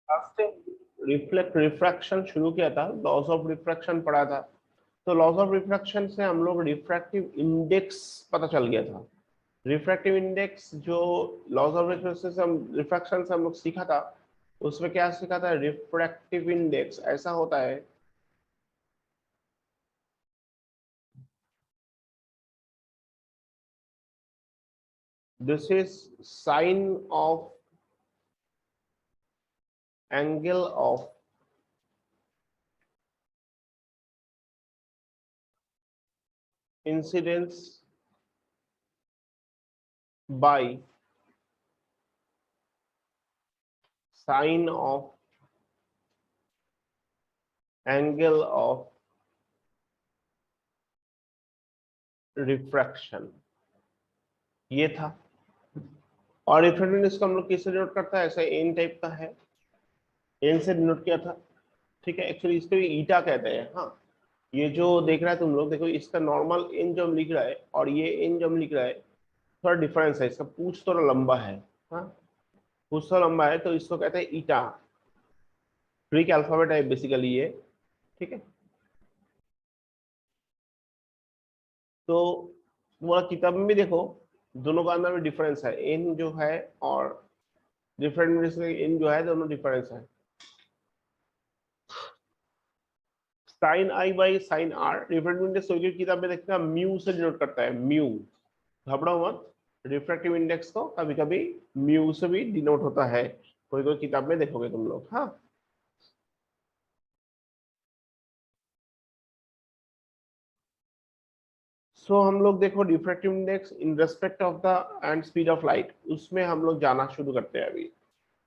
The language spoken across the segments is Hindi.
लास्ट रिफ्लेक्ट रिफ्रैक्शन शुरू किया था, लॉज ऑफ रिफ्रैक्शन पढ़ा था। तो लॉज ऑफ रिफ्रैक्शन से हम लोग रिफ्रैक्टिव इंडेक्स पता चल गया था। रिफ्रैक्टिव इंडेक्स जो लॉज ऑफ रिफ्रैक्शन से हम लोग सीखा था, उसमें क्या सीखा था, रिफ्रैक्टिव इंडेक्स ऐसा होता है, this is sine of angle of incidence by sine of angle of refraction, ये था। और रिफ्रैक्टिव इंडेक्स को हम लोग किससे डिनोट करता है, ऐसा एन टाइप का है, एन से डिनोट किया था। ठीक है, एक्चुअली इसको भी ईटा कहते हैं। हाँ, ये जो देख रहा है तुम लोग, देखो इसका नॉर्मल एन जो हम लिख रहा है और ये एन जो हम लिख रहा है, थोड़ा डिफरेंस है, इसका पूछ थोड़ा लंबा है। हाँ, पूछ थोड़ा लंबा है, तो इसको कहते हैं ईटा। ग्रीक अल्फाबेट है बेसिकली ये। ठीक है, तो तुम्हारा किताब में भी देखो, दोनों का अंदर में डिफरेंस है, एन जो है और डिफरेंट एन जो है, दोनों डिफरेंस है। Sine i by sine r refractive index कोई किताब में देखना म्यू से डिनोट करता है, म्यू। घबराओ मत, रिफ्रैक्टिव इंडेक्स को कभी कभी म्यू से भी डिनोट होता है, कोई कोई किताब में देखोगे तुम लोग। हाँ, सो हम लोग देखो refractive index in respect of the and speed of light, उसमें हम लोग जाना शुरू करते हैं अभी।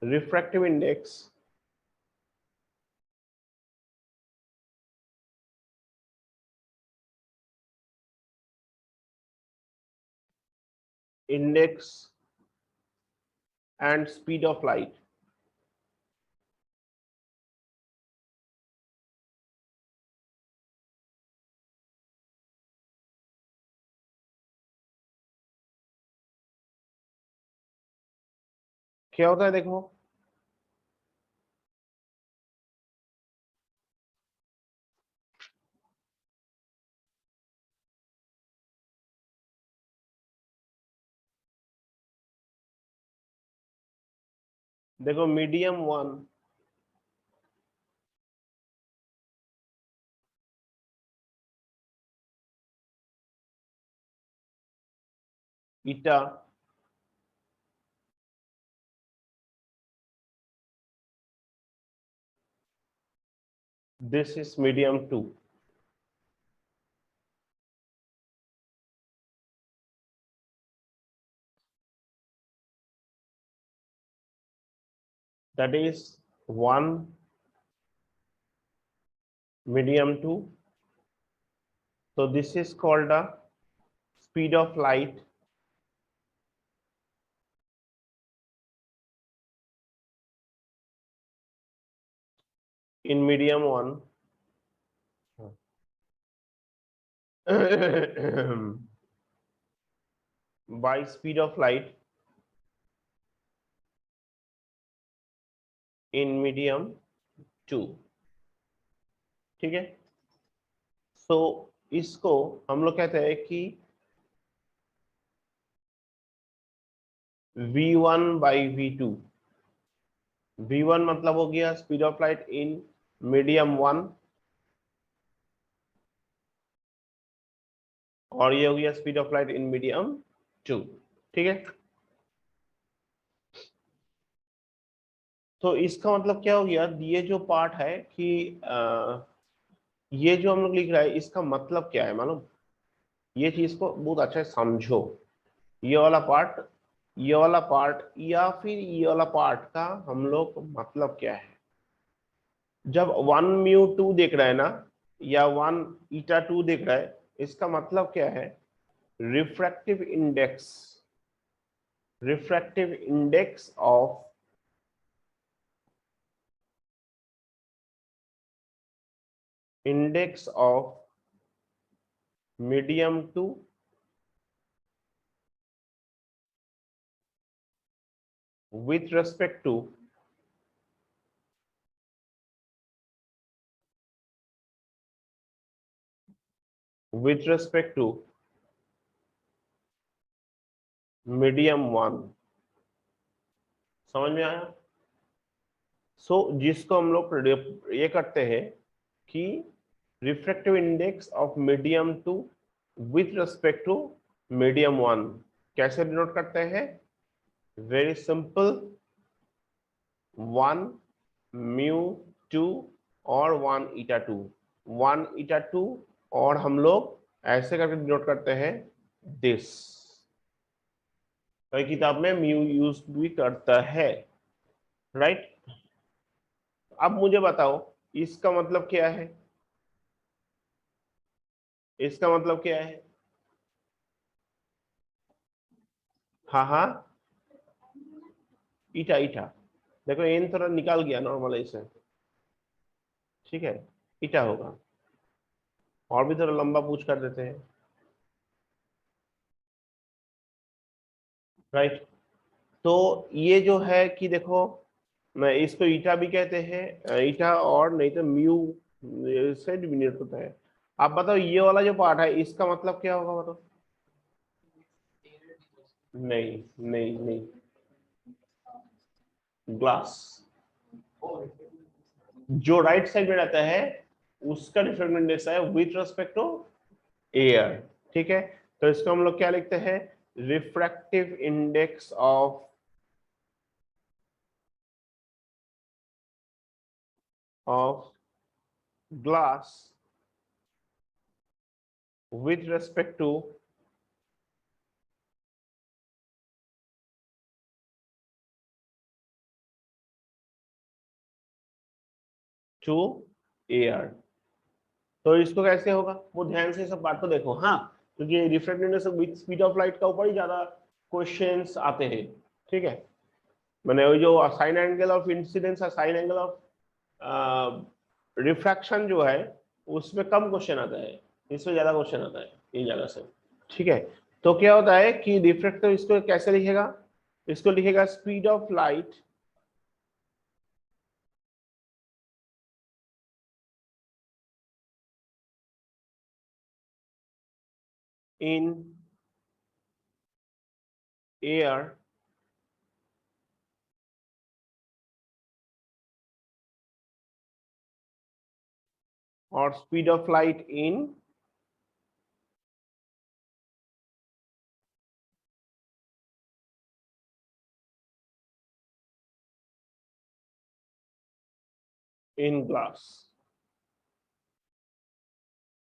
Refractive index index and speed of light. क्या होता है देखो, देखो medium one, eta, this is medium two, that is 1 medium 2. So this is called the speed of light in medium 1 by speed of light in medium 2। ठीक है, so इसको हम लोग कहते हैं कि v1 बाई v2। v1 मतलब हो गया speed of light in medium 1, और ये हो गया speed of light in medium 2। ठीक है, तो इसका मतलब क्या हो गया, ये जो पार्ट है कि ये जो हम लोग लिख रहा है, इसका मतलब क्या है मालूम, ये चीज को बहुत अच्छा से समझो। ये वाला पार्ट, ये वाला पार्ट या फिर ये वाला पार्ट का हम लोग मतलब क्या है, जब 1 म्यू 2 देख रहा है ना, या 1 ईटा 2 देख रहा है, इसका मतलब क्या है, refractive index, refractive index of index of medium 2 with respect to with respect to medium one. समझ में आया? जिसको हम लोग ये करते हैं कि refractive index of medium two with respect to medium one कैसे डिनोट करते हैं? Very simple, one mu two और one eta two, one eta two, और हम लोग ऐसे करके डिनोट करते हैं दिस। कई किताब में म्यू यूज भी करता है, राइट? अब मुझे बताओ इसका मतलब क्या है? इसका मतलब क्या है? हाँ हाँ, ईटा ईटा। देखो एन थोड़ा निकाल गया नॉर्मलाइजेशन, ठीक है, ईटा होगा। और भी थोड़ा लंबा पूछ कर देते हैं, राइट? तो ये जो है कि देखो, मैं इसको ईटा भी कहते हैं, ईटा, और नहीं तो म्यू से डिनोट होता है। आप बताओ ये वाला जो पार्ट है इसका मतलब क्या होगा, बताओ? नहीं नहीं नहीं, ग्लास। जो राइट साइड में रहता है उसका डिफरेंट इंडेक्स है विथ रेस्पेक्ट टू एयर, ठीक है? तो इसको हम लोग क्या लिखते हैं? Refractive index of glass with respect to air. तो इसको कैसे होगा वो ध्यान से सब बात को देखो, हाँ, क्योंकि refractive index with speed of light का ऊपर ही ज्यादा क्वेश्चंस आते हैं, ठीक है? मैंने वो जो साइन एंगल ऑफ इंसिडेंस है, साइन एंगल ऑफ रिफ्रैक्शन जो है उसमें कम क्वेश्चन आता है, इसमें ज्यादा क्वेश्चन आता है ये जगह से, ठीक है? तो क्या होता है कि रिफ्रैक्टिव, इसको कैसे लिखेगा? इसको लिखेगा speed of light in air और speed of light in glass,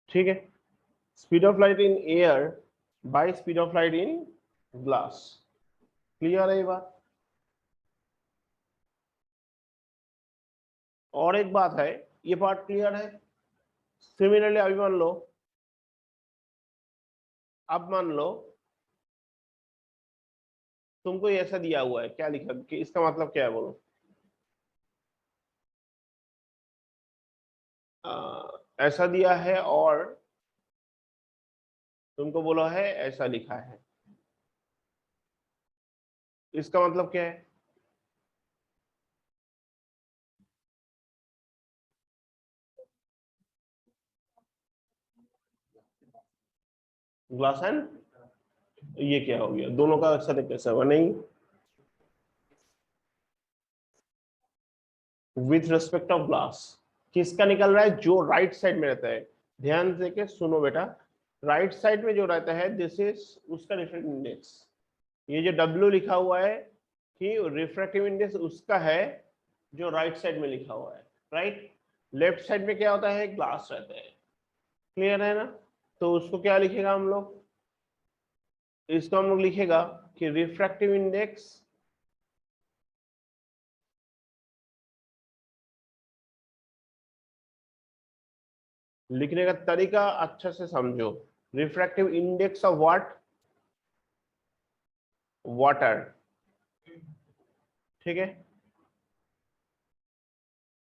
ठीक है? Speed of light in air by speed of light in glass. Clear है ये बात? और एक बात है, ये पार्ट क्लियर है? सिमिलरली अभी मान लो, अब मान लो तुमको ऐसा दिया हुआ है, क्या लिखा कि इसका मतलब क्या है, बोलो? ऐसा दिया है और तुमको बोला है ऐसा लिखा है, इसका मतलब क्या है? ग्लास एंड ये क्या हो गया, दोनों का अक्सर कैसा हुआ? नहीं, विथ रिस्पेक्ट ऑफ ग्लास किसका निकल रहा है? जो राइट साइड में रहता है। ध्यान से के सुनो बेटा, राइट साइड में जो रहता है दिस इज उसका रिफ्रैक्टिव इंडेक्स। ये जो W लिखा हुआ है कि रिफ्रैक्टिव इंडेक्स उसका है जो राइट साइड में लिखा हुआ है, राइट? लेफ्ट साइड में क्या होता है? ग्लास रहता है। क्लियर है ना? तो उसको क्या लिखेगा हम लोग? इसको हम लोग लिखेगा कि रिफ्रैक्टिव इंडेक्स लिखने का तरीका अच्छा से समझो। Refractive index of what? Water, ठीक है?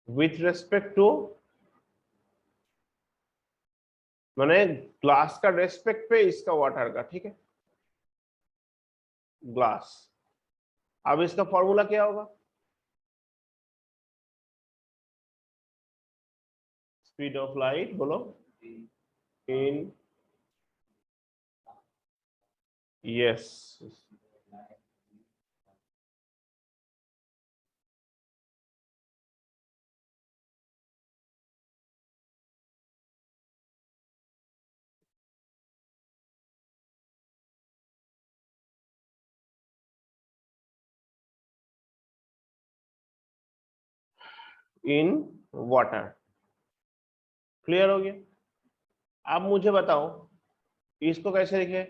विथ रेस्पेक्ट टू, माने ग्लास का रेस्पेक्ट पे इसका वाटर का, ठीक है? ग्लास। अब इसका फॉर्मूला क्या होगा? स्पीड ऑफ लाइट बोलो in yes, in water. Clear हो गया? अब मुझे बताओ इसको कैसे लिखे?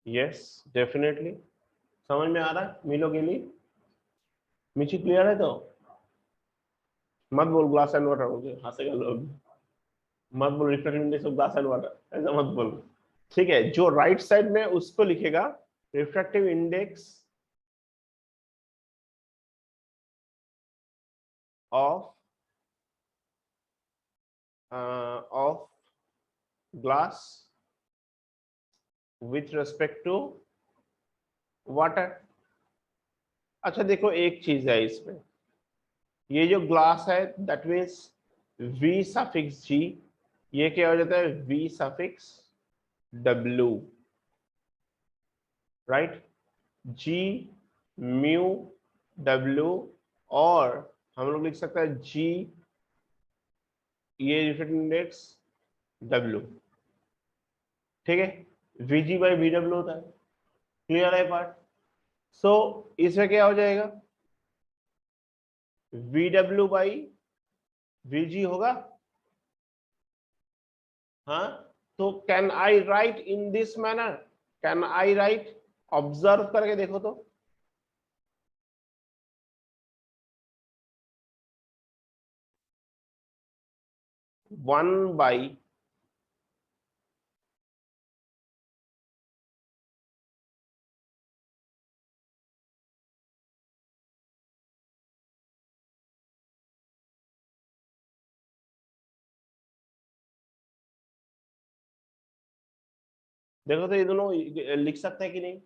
Yes, definitely. समझ में आ रहा है मिलो के लिए? मिची क्लियर है? तो मत बोल ग्लास एंड वाटर, मुझे हंसेगा लोग। मत बोल refractive index of glass and water, ऐसा मत बोल। ठीक है, जो राइट साइड में उसको लिखेगा refractive index of of glass with respect to water. अच्छा देखो, एक चीज है इसमें, ये जो ग्लास है that means we suffix G, ये क्या हो जाता है we suffix W, right? G mu W, और हम लोग लिख सकते हैं जी, ये रिफ्रैक्टिव इंडेक्स डब्ल्यू। ठीक है, वीजी बाई वी डब्ल्यू होता है। क्लियर है पार्ट? सो इसमें क्या हो जाएगा, वी डब्ल्यू बाई वीजी होगा। हाँ, तो can I right in this manner? Can I right? Observe करके देखो तो, वन बाई देखो तो ये दोनों लिख सकते हैं कि नहीं?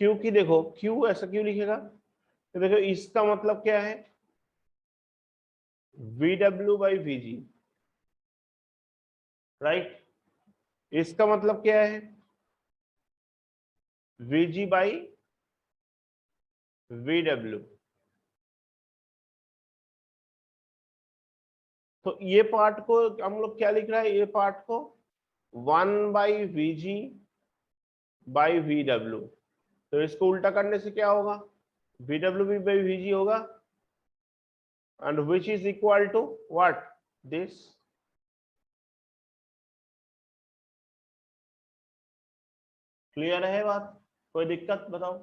क्योंकि देखो क्यू ऐसा क्यों लिखेगा, तो देखो इसका मतलब क्या है, V W by V ji, right? इसका मतलब क्या है, we G by V W. तो ये पार्ट को हम लोग क्या लिख रहा है, ये पार्ट को one by V G by V W. तो इसको उल्टा करने से क्या होगा, V W B by V G होगा, and which is equal to what, this. Clear है बात? कोई दिक्कत बताओ?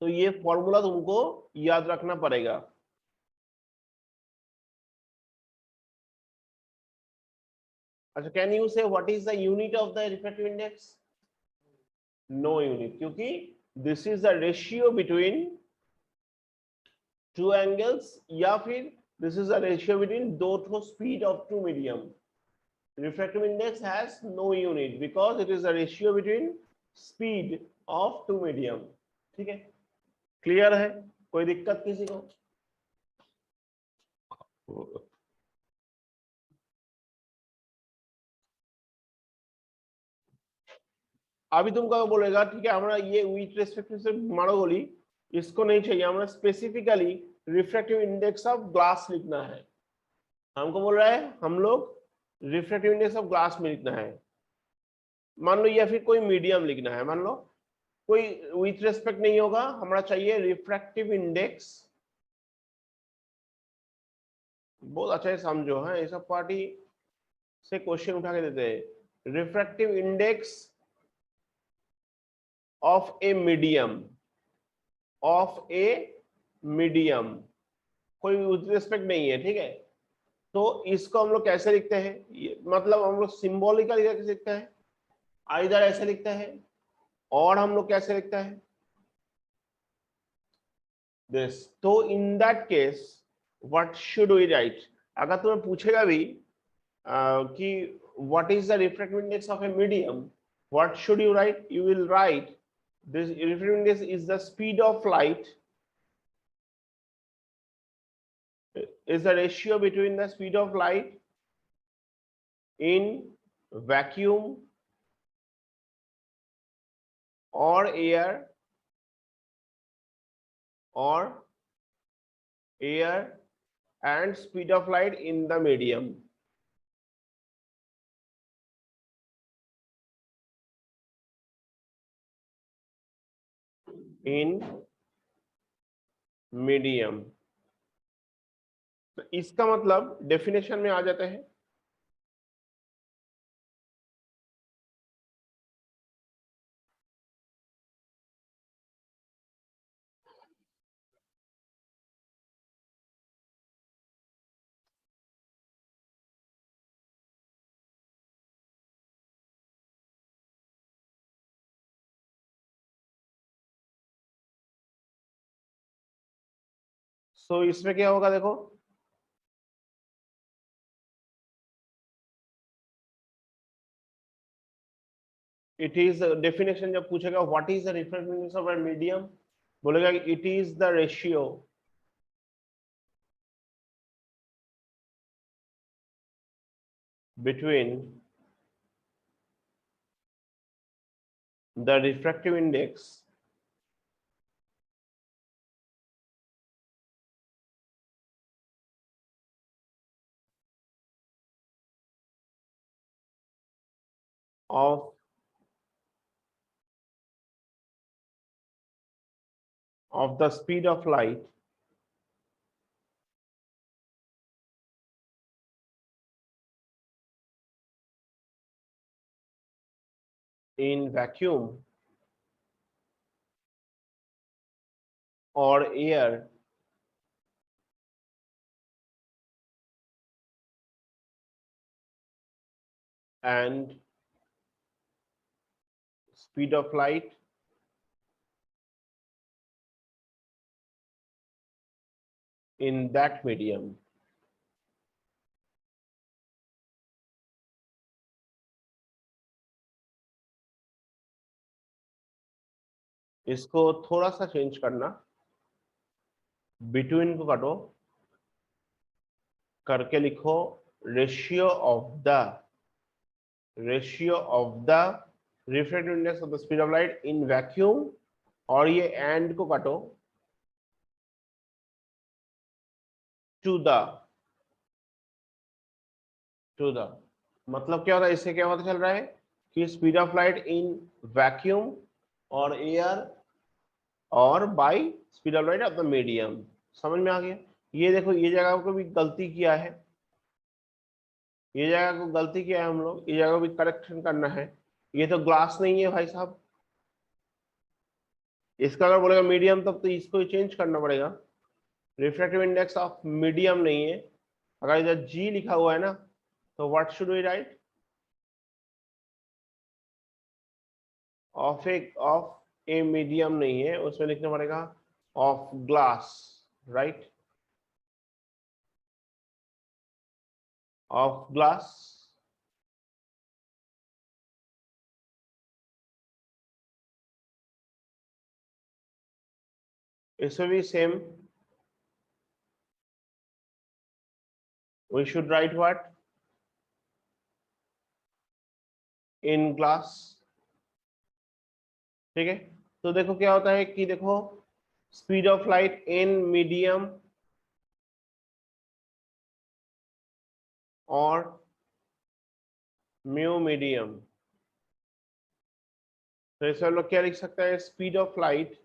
तो ये फॉर्मूला तुमको याद रखना पड़ेगा। अच्छा, can you say what is the unit of the refractive index? No unit, क्योंकि this is the ratio between two angles, या फिर this is the ratio between दो ठो speed of two medium. Refractive index has no unit because it is the ratio between speed of two medium. ठीक है, क्लियर है? कोई दिक्कत किसी को? अभी तुमको बोलेगा ठीक है हमारा ये विथ रेस्पेक्ट से मारो गोली, इसको नहीं चाहिए, हमें specifically refractive index of glass लिखना है। हमको बोल रहा है हम लोग रिफ्रैक्टिव इंडेक्स ऑफ ग्लास में लिखना है, मान लो, या फिर कोई मीडियम लिखना है, मान लो कोई विथ रेस्पेक्ट नहीं होगा, हमारा चाहिए रिफ्रैक्टिव इंडेक्स। बहुत अच्छा है, समझो। हाँ, ये सब पार्टी से क्वेश्चन उठा के देते हैं, refractive index of a medium, of a medium, कोई विथ रेस्पेक्ट नहीं है। ठीक है, तो इसको हम लोग कैसे लिखते हैं, मतलब हम लोग सिंबॉलिकली कैसे लिखते हैं, आइदर ऐसे लिखते हैं और हम लोग कैसे लिखता है दिस। तो in that case what should we write, अगर तुम्हें पूछेगा भी कि what is the refractive index of a medium, what should you write? You will write this refractive index is the speed of light, is the ratio between the speed of light in vacuum or air and speed of light in the medium. In medium, तो इसका मतलब डेफिनेशन में आ जाते हैं। सो इसमें क्या होगा देखो, इट इज डेफिनेशन जब पूछेगा what is the refractive index of a medium, बोलेगा कि it is the ratio between the refractive index of the speed of light in vacuum or air and speed of light in that medium। इसको थोड़ा सा चेंज करना, बिटवीन को काटो करके लिखो ratio of the refractive index of the speed of light in vacuum, और ये एंड को काटो टू द मतलब क्या होता है, इससे क्या पता चल रहा है कि speed of light in vacuum और एयर और bye speed of light of the medium. समझ में आ गया? ये देखो ये जगह को भी गलती किया है, ये जगह को गलती किया है हम लोग, ये जगह को भी करेक्शन करना है। ये तो ग्लास नहीं है भाई साहब, इसका अगर बोलेगा मीडियम तब तो इसको ही चेंज करना पड़ेगा। रिफ्रैक्टिव इंडेक्स ऑफ मीडियम नहीं है, अगर इधर जी लिखा हुआ है ना, तो what should we write? Of a medium नहीं है, उसमें लिखना पड़ेगा of glass, right? Of glass. इसमें भी same, we should write what? In glass. ठीक है, तो देखो क्या होता है कि देखो speed of light in medium और म्यू मीडियम, तो इसमें हम लोग क्या लिख सकते हैं? Speed of light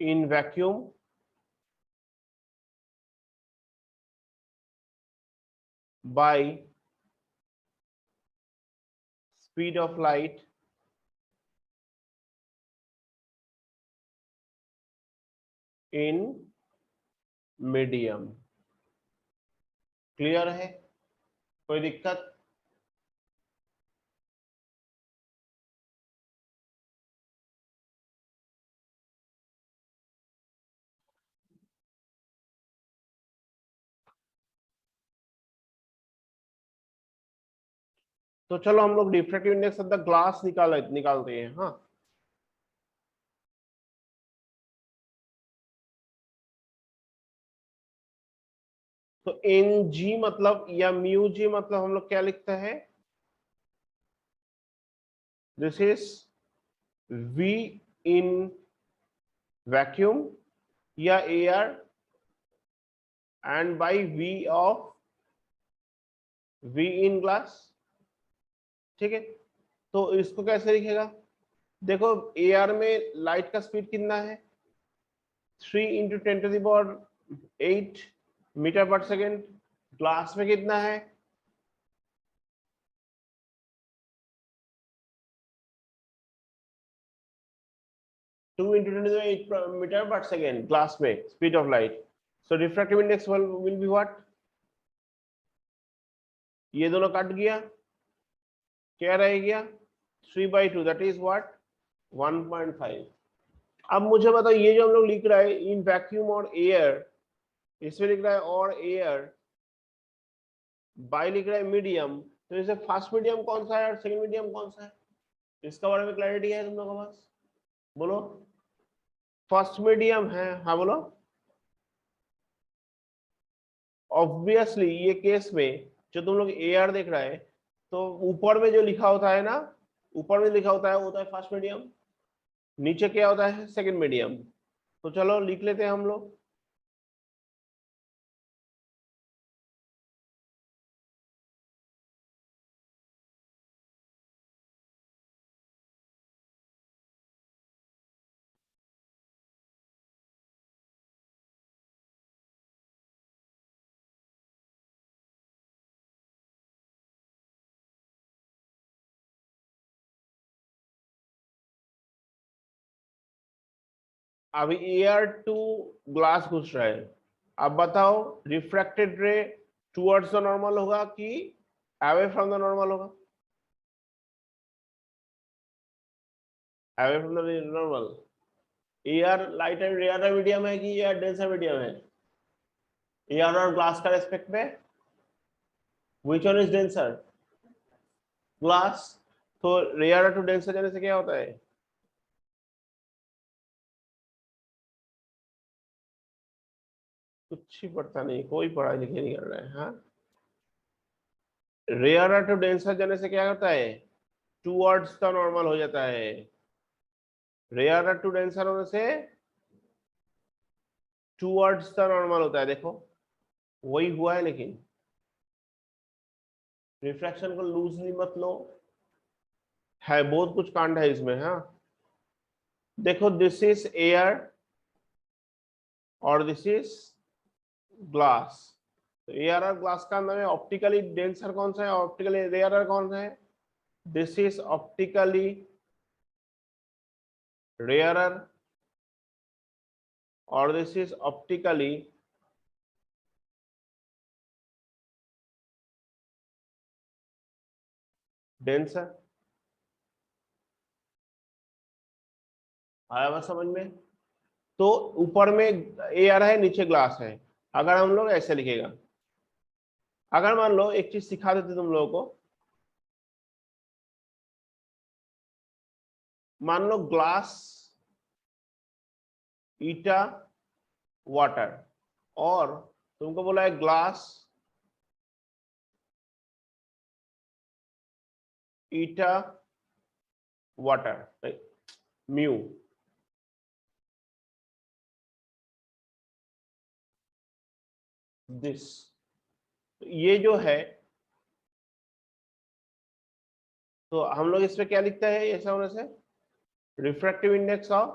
in vacuum by speed of light in medium. Clear है? कोई दिक्कत? तो चलो हम लोग refractive index of the glass निकालते हैं। हाँ, तो एन जी मतलब या म्यू जी मतलब हम लोग क्या लिखते हैं, this is v in vacuum या air and by v of v in glass. ठीक है, तो इसको कैसे लिखेगा, देखो एयर में लाइट का स्पीड कितना है, 3 × 10⁸ मीटर पर सेकेंड। ग्लास में कितना है, 2 × 10⁸ मीटर पर सेकेंड ग्लास में speed of light. So refractive index will be what, ये दोनों कट गया, क्या रह गया, 3/2, दैट इज व्हाट, 1.5। अब मुझे बताओ, ये जो हम लोग लिख रहा है इन वैक्यूम और एयर, इसमें लिख रहा है और एयर, बाई लिख रहा है मीडियम, तो इसे फर्स्ट मीडियम कौन सा है और सेकंड मीडियम कौन सा है, इसका बारे में क्लैरिटी है तुम लोगों के पास, बोलो। फर्स्ट मीडियम है, हाँ बोलो। ऑब्वियसली ये केस में जो तुम लोग एयर देख रहा है, तो ऊपर में जो लिखा होता है ना, ऊपर में लिखा होता है वो होता है फर्स्ट मीडियम, नीचे क्या होता है, सेकंड मीडियम। तो चलो लिख लेते हैं हम लोग। अभी एयर टू ग्लास घुस रहा है, अब बताओ रिफ्रैक्टेड रे टुवर्ड्स द नॉर्मल होगा कि अवे फ्रॉम द नॉर्मल होगा, away from the normal. Air light and rare medium है कि एयर डेंसर मीडियम है, एयर और ग्लास का रेस्पेक्ट में which one is denser, glass. तो रेयर टू डेंसर जाने से क्या होता है, कुछ ही पढ़ता नहीं, कोई पढ़ाई लिखाई नहीं कर रहा है। हाँ, रेयर टू डेंसर जाने से क्या होता है, टूवर्ड्स द नॉर्मल हो जाता है, रेयर टू डेंसर होने से टूवर्ड्स द नॉर्मल होता है, देखो वही हुआ है। लेकिन रिफ्रैक्शन को लूजली मत लो, है बहुत कुछ कांड है इसमें। हाँ, देखो दिस इज एयर और दिस इज ग्लास, तो एयर और ग्लास का अंदर में ऑप्टिकली डेंसर कौन सा है, ऑप्टिकली रेयर कौन सा है, दिस इज ऑप्टिकली रेयरर और दिस इज ऑप्टिकली डेंसर। आया बात समझ में। तो ऊपर में एयर है, नीचे ग्लास है, अगर हम लोग ऐसे लिखेगा, अगर मान लो एक चीज सिखा देते तुम लोगों को, मान लो ग्लास ईटा वाटर, और तुमको बोला है glass eta water mu, this, ये जो है, तो हम लोग इसमें क्या लिखते हैं ऐसा होने से, रिफ्रैक्टिव इंडेक्स ऑफ,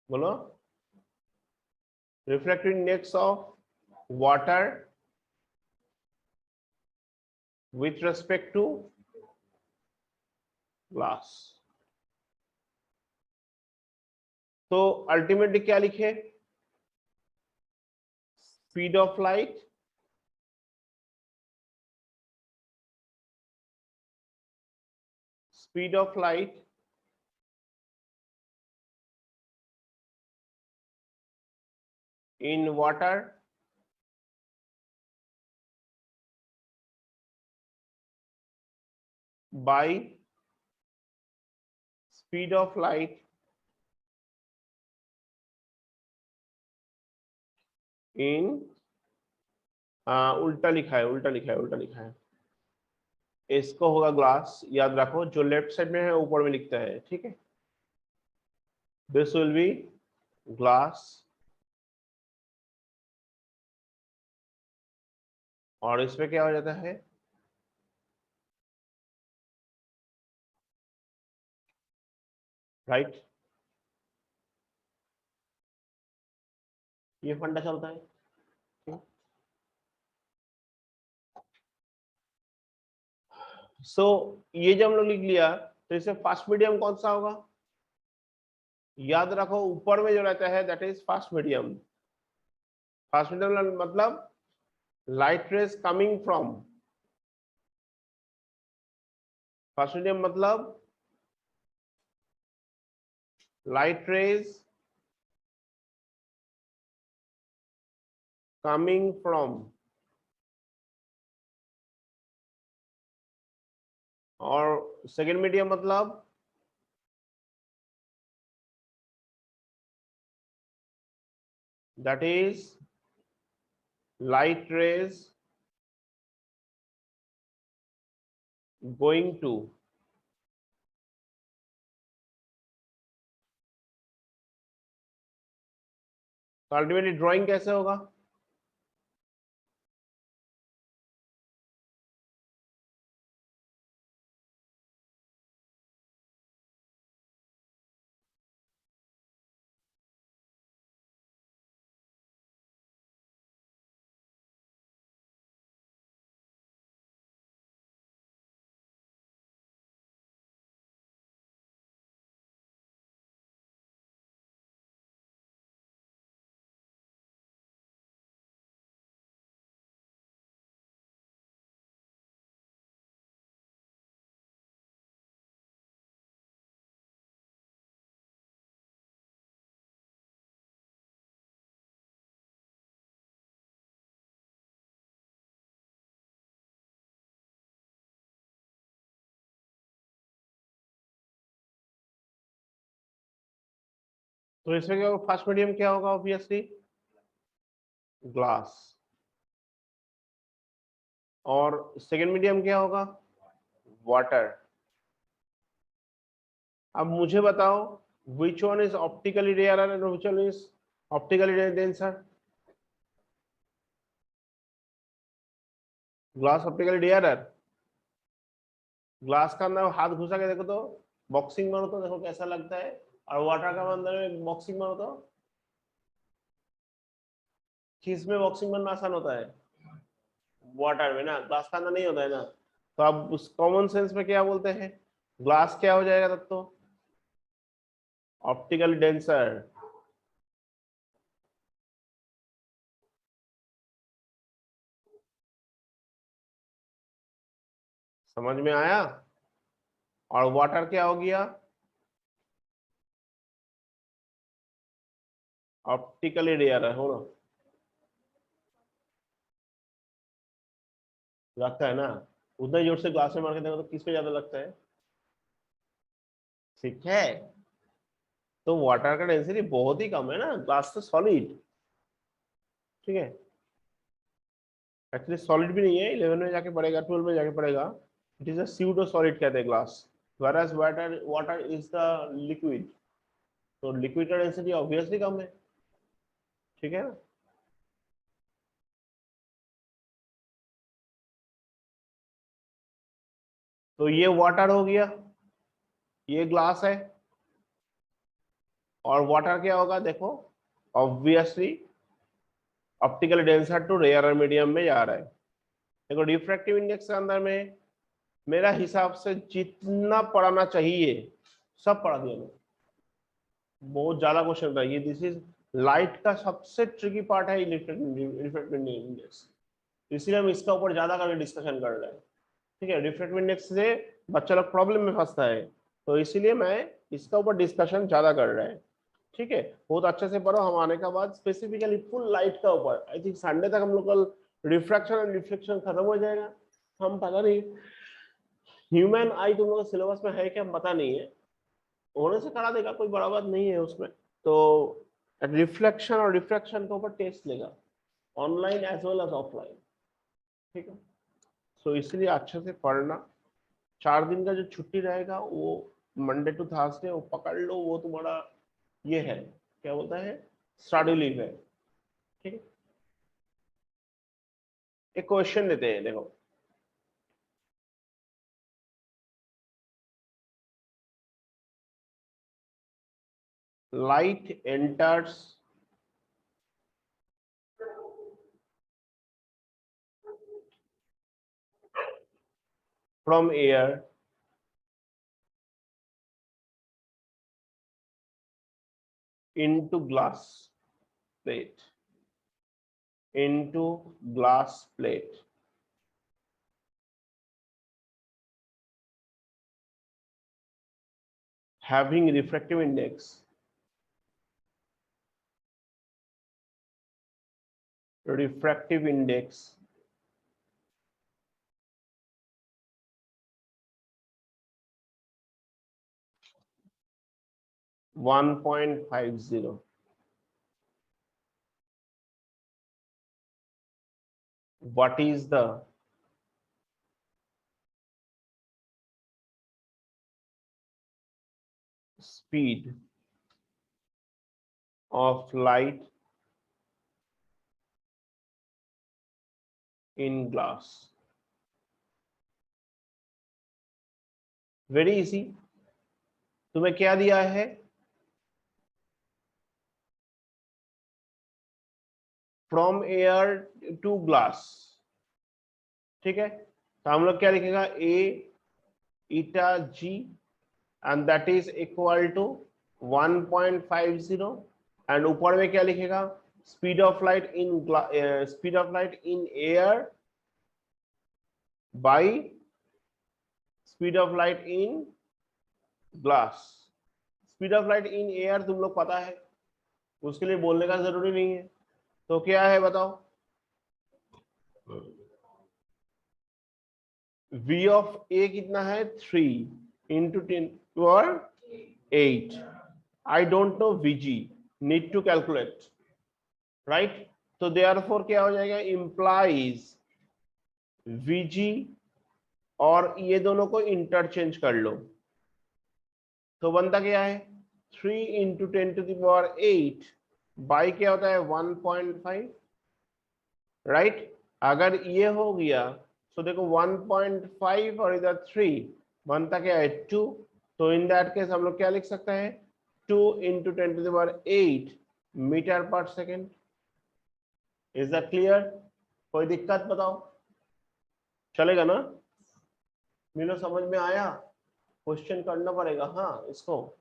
बोलो, refractive index of water with respect to glass. तो अल्टीमेटली क्या लिखे, speed of light speed of light in water by speed of light in, उल्टा लिखा है, उल्टा लिखा है, उल्टा लिखा है। इसको होगा ग्लास, याद रखो, जो लेफ्ट साइड में है ऊपर में लिखता है, ठीक है। दिस विल बी ग्लास, और इसमें क्या हो जाता है, राइट। ये फंडा चलता है। सो ये जब हम लोग लिख लिया, तो इससे फास्ट मीडियम कौन सा होगा, याद रखो ऊपर में जो रहता है that is first medium. First medium मतलब light rays coming from, first medium मतलब लाइट रेज कमिंग फ्रॉम, और सेकेंड मीडियम मतलब that is light rays going to, तो अल्टीमेटली ड्राइंग कैसे होगा, तो इसमें क्या होगा, फर्स्ट मीडियम क्या होगा, ऑब्वियसली ग्लास, और सेकेंड मीडियम क्या होगा, वाटर। अब मुझे बताओ which one is optically rare and which one is optically denser, glass optically rare, glass का अंदर हाथ घुसा के देखो तो बॉक्सिंग मारो तो देखो कैसा लगता है, और वाटर का अंदर में बॉक्सिंग मारो तो किस में बॉक्सिंग बनना आसान होता है, वाटर में ना, ग्लास का अंदर नहीं होता है ना। तो अब उस कॉमन सेंस में क्या बोलते हैं, ग्लास क्या हो जाएगा तब तो, ऑप्टिकल डेंसर। समझ में आया, और वाटर क्या हो गया, ऑप्टिकली रेयर है, हो ना, लगता है ना, उतना जोर से ग्लास में मार के देखो तो किस पे ज्यादा लगता है, ठीक है। तो वाटर का डेंसिटी बहुत ही कम है ना, ग्लास तो सॉलिड, ठीक है। एक्चुअली सॉलिड भी नहीं है, 11 में जाके पड़ेगा, 12 में जाके पड़ेगा, it is a pseudo solid कहते हैं glass, whereas water is the liquid, तो लिक्विड का डेंसिटी ऑब्वियसली कम है, ठीक है ना। तो ये वाटर हो गया, ये ग्लास है, और वाटर क्या होगा देखो, obviously optical denser to rare medium में जा रहा है। देखो रिफ्रैक्टिव इंडेक्स के अंदर में मेरा हिसाब से जितना पढ़ाना चाहिए सब पढ़ा दिया मैंने, बहुत ज्यादा क्वेश्चन था ये, दिस इज लाइट का सबसे ट्रिकी पार्ट है रिफ्रैक्टिव इंडेक्स, इसलिए हम इसका ऊपर ज्यादा करके डिस्कशन कर रहे हैं, ठीक है। रिफ्रैक्टिव इंडेक्स से बच्चा लोग प्रॉब्लम में फंसता है, तो इसीलिए मैं इसका ऊपर डिस्कशन ज्यादा कर रहे हैं, ठीक है। बहुत अच्छे से पढ़ो, हम आने के बाद स्पेसिफिकली फुल लाइट का ऊपर, आई थिंक संडे तक हम लोग कल रिफ्रैक्शन एंड रिफ्लेक्शन खत्म हो जाएगा, हम पता नहीं ह्यूमन आई तुम लोग सिलेबस में है क्या पता नहीं है, होने से करा देगा, कोई बड़ा बात नहीं है उसमें। तो रिफ्लेक्शन और रिफ्रैक्शन के ऊपर टेस्ट लेगा, online as well as offline, ठीक है। सो इसलिए अच्छे से पढ़ना। 4 दिन का जो छुट्टी रहेगा वो मंडे टू थर्सडे वो पकड़ लो, वो तुम्हारा ये है, क्या बोलता है, स्टडी लीव है, ठीक है। एक क्वेश्चन देते हैं, देखो। Light enters from air into glass plate, into glass plate, having refractive index 1.50. What is the speed of light in glass? Very easy. तुम्हें क्या दिया है, फ्रॉम एयर टू ग्लास, ठीक है। तो हम लोग क्या लिखेगा, a eta g and that is equal to 1.50, and ऊपर में क्या लिखेगा, speed of light in speed of light in air by speed of light in glass. Speed of light in air तुम लोग पता है, उसके लिए बोलने का जरूरी नहीं है। तो क्या है बताओ, v ऑफ ए कितना है, 3 × 10⁸ I don't know vg, need to calculate, right. तो देयरफॉर क्या हो जाएगा, इंप्लाइज vg, और ये दोनों को इंटरचेंज कर लो, तो बनता क्या है, 3 × 10⁸ बाई क्या होता है 1.5, राइट। अगर ये हो गया तो देखो 1.5 और इधर 3 बनता क्या है 2, तो इन दैट केस हम लोग क्या लिख सकते हैं, 2 × 10⁸ मीटर पर सेकेंड। इज दैट क्लियर, कोई दिक्कत बताओ, चलेगा ना, मीनो समझ में आया, क्वेश्चन करना पड़ेगा हाँ इसको।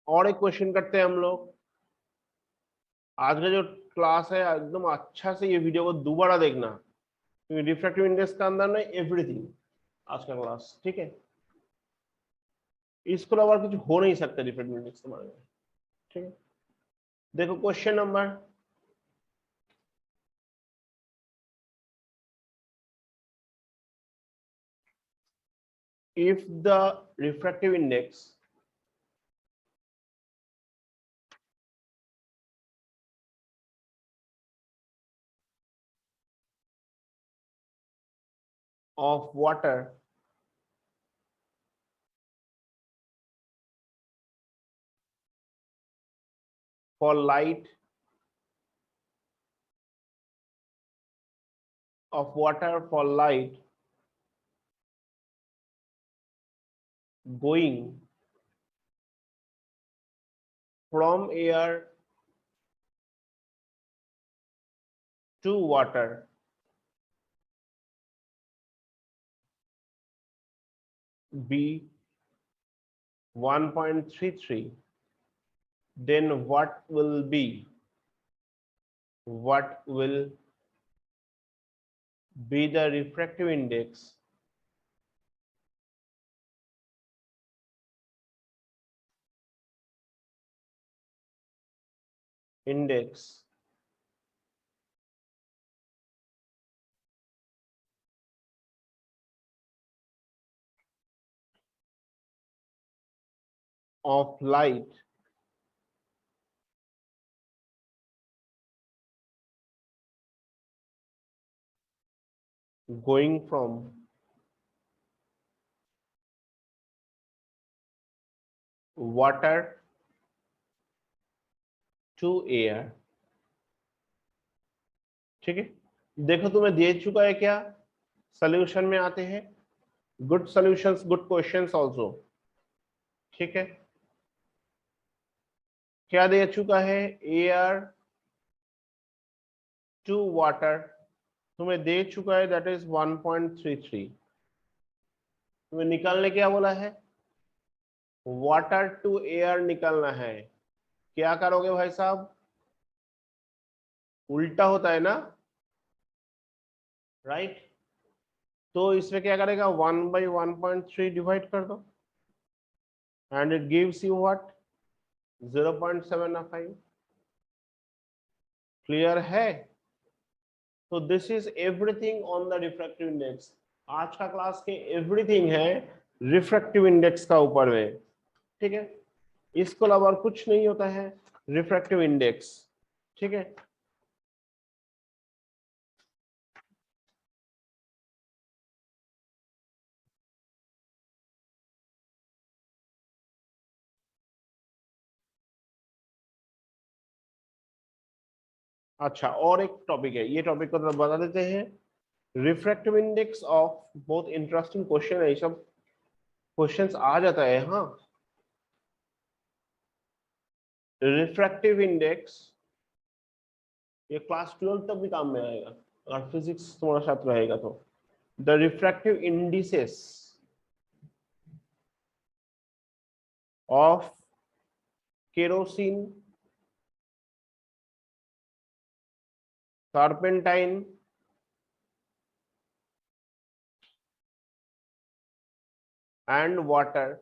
और एक क्वेश्चन करते हैं हम लोग। आज का जो क्लास है एकदम अच्छा से ये वीडियो को दोबारा देखना, क्योंकि रिफ्रैक्टिव इंडेक्स का अंदर ना एवरीथिंग आज का क्लास, ठीक है। इसके अलावा कुछ हो नहीं सकता रिफ्रैक्टिव इंडेक्स के बारे में, ठीक है। देखो question number, if the refractive index of water for light going from air to water be 1.33, then what will be the refractive index of light going from water to air। ठीक है, देखो तुम्हें दे चुका है क्या, सॉल्यूशन में आते हैं, good solutions, good questions also. ठीक है, क्या दे चुका है, एयर टू वाटर तुम्हें दे चुका है, दैट इज 1.33। तुम्हें निकालने क्या बोला है, वाटर टू एयर निकालना है। क्या करोगे भाई साहब, उल्टा होता है ना, राइट। तो इसमें क्या करेगा, 1/1.3 डिवाइड कर दो and it gives you what, 0.75। Clear है। तो this is everything on the refractive index. आज का क्लास के एवरीथिंग है रिफ्रैक्टिव इंडेक्स का ऊपर में। ठीक है, इसके अलावा और कुछ नहीं होता है रिफ्रैक्टिव इंडेक्स। ठीक है, अच्छा और एक टॉपिक है, ये टॉपिक को तो बता देते हैं। रिफ्रैक्टिव इंडेक्स ऑफ, बहुत इंटरेस्टिंग क्वेश्चन है, ये सब क्वेश्चंस आ जाता है। हाँ, रिफ्रैक्टिव इंडेक्स ये क्लास 12 तक भी काम में आएगा अगर फिजिक्स तुम्हारा साथ रहेगा तो। The refractive indices of kerosene, turpentine and water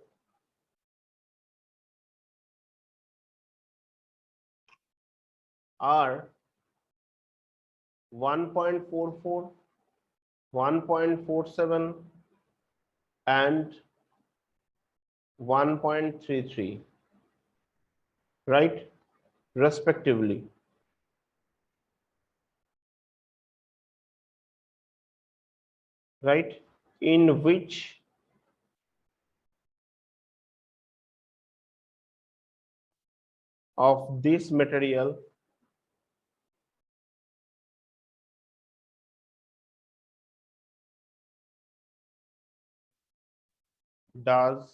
are 1.44, 1.47 and 1.33, right, respectively। Right, in which of this material does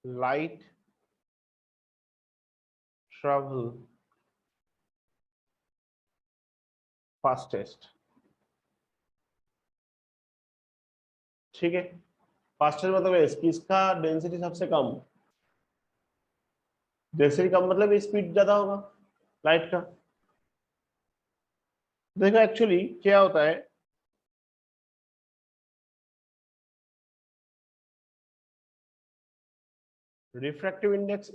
light travel fastest। ठीक है, फास्टेस्ट मतलब है किसका डेंसिटी सबसे कम, डेंसिटी कम मतलब स्पीड ज्यादा होगा लाइट का। देखो एक्चुअली क्या होता है, refractive index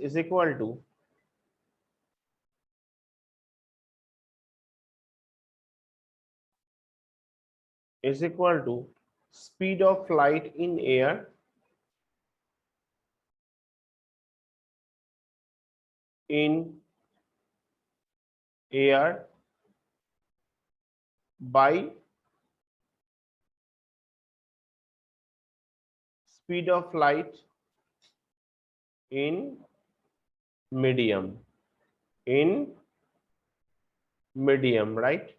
is equal to speed of light in air by speed of light in medium, right।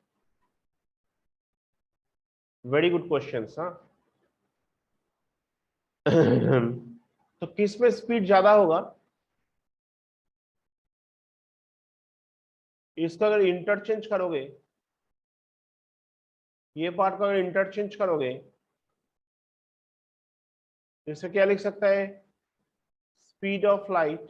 Very good question. हाँ तो किस में स्पीड ज्यादा होगा, इसका अगर इंटरचेंज करोगे, ये पार्ट का अगर इंटरचेंज करोगे तो इसे क्या लिख सकता है, speed of light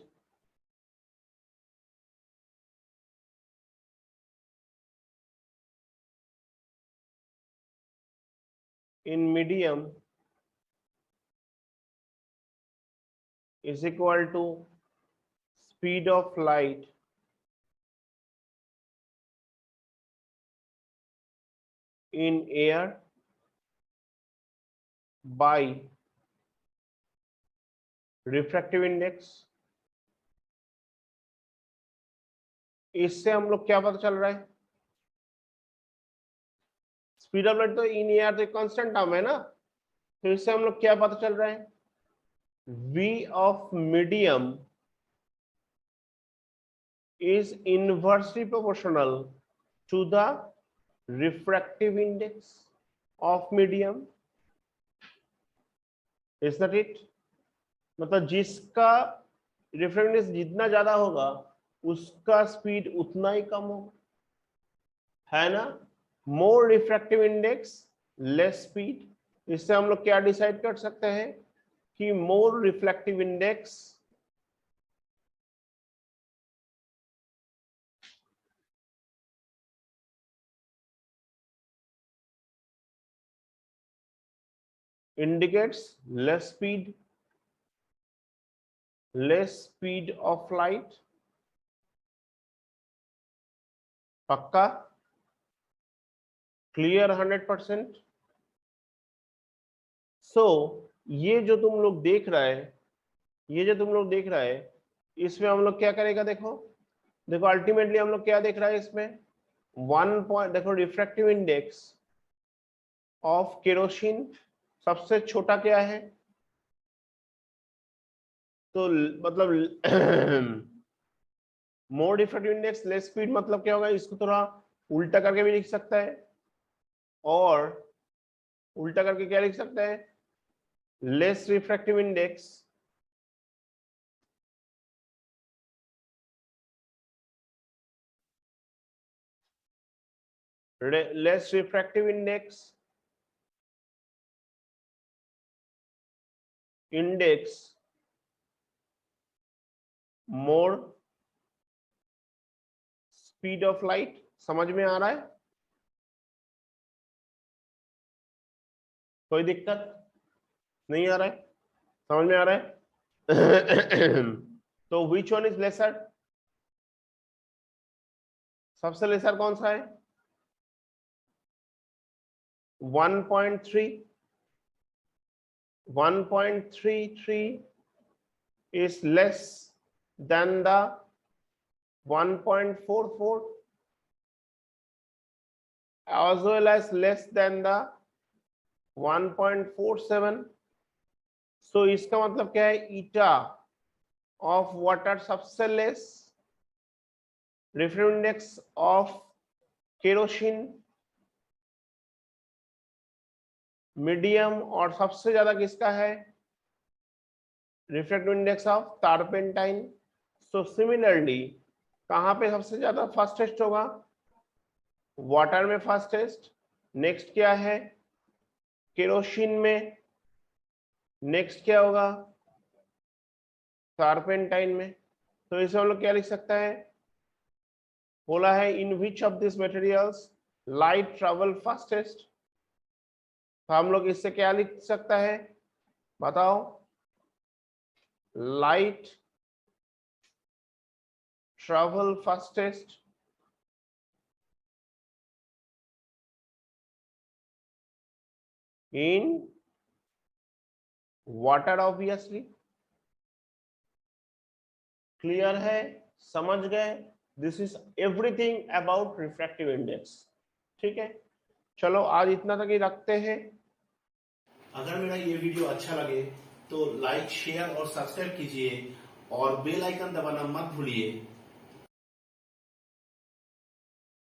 in medium is equal to speed of light in air by refractive index. इससे हम लोग क्या पता चल रहा है? स्पीड ऑफ लाइट तो इन एयर तो कांस्टेंट टर्म है ना, तो इससे हम लोग क्या पता चल रहा है? v of medium is inversely proportional to the refractive index of medium. Is that it? मतलब जिसका रिफ्रैक्टिव इंडेक्स जितना ज्यादा होगा उसका स्पीड उतना ही कम होगा, है ना? More refractive index less speed. इससे हम लोग क्या डिसाइड कर सकते हैं कि more reflective index indicates less speed of light। पक्का? क्लियर 100%? सो ये जो तुम लोग देख रहा है, इसमें हम लोग क्या करेगा? देखो अल्टीमेटली हम लोग क्या देख रहा है इसमें? 1 पॉइंट देखो, रिफ्रैक्टिव इंडेक्स ऑफ केरोसिन सबसे छोटा क्या है? तो मतलब मोर रिफ्रैक्टिव इंडेक्स लेस स्पीड मतलब क्या होगा? इसको थोड़ा उल्टा करके भी लिख सकता है, और उल्टा करके क्या लिख सकता है? Less refractive index index more speed of light. समझ में आ रहा है? कोई दिक्कत नहीं आ रहा है? समझ में आ रहा है? तो विच वन इज लेसर? सबसे लेसर कौन सा है? 1.3 1.33 is less than the 1.44 as well as less than the 1.47। सो इसका मतलब क्या है? ईटा ऑफ वाटर सबसे less, refractive index of kerosene medium, और सबसे ज्यादा किसका है? Refractive index of turpentine. So similarly कहां पे सबसे ज्यादा फास्टेस्ट होगा? वाटर में फास्टेस्ट। नेक्स्ट क्या है? केरोसिन में। नेक्स्ट क्या होगा? टारपेंटाइन में। तो इसे हम लोग क्या लिख सकता है? बोला है in which of this materials light travel fastest. तो हम लोग इससे क्या लिख सकता है? बताओ। Light travel fastest in water obviously. Clear है? समझ गए? This is everything about refractive index. ठीक है, चलो आज इतना तक ही रखते हैं। अगर मेरा ये वीडियो अच्छा लगे तो लाइक, शेयर और सब्सक्राइब कीजिए और बेल आइकन दबाना मत भूलिए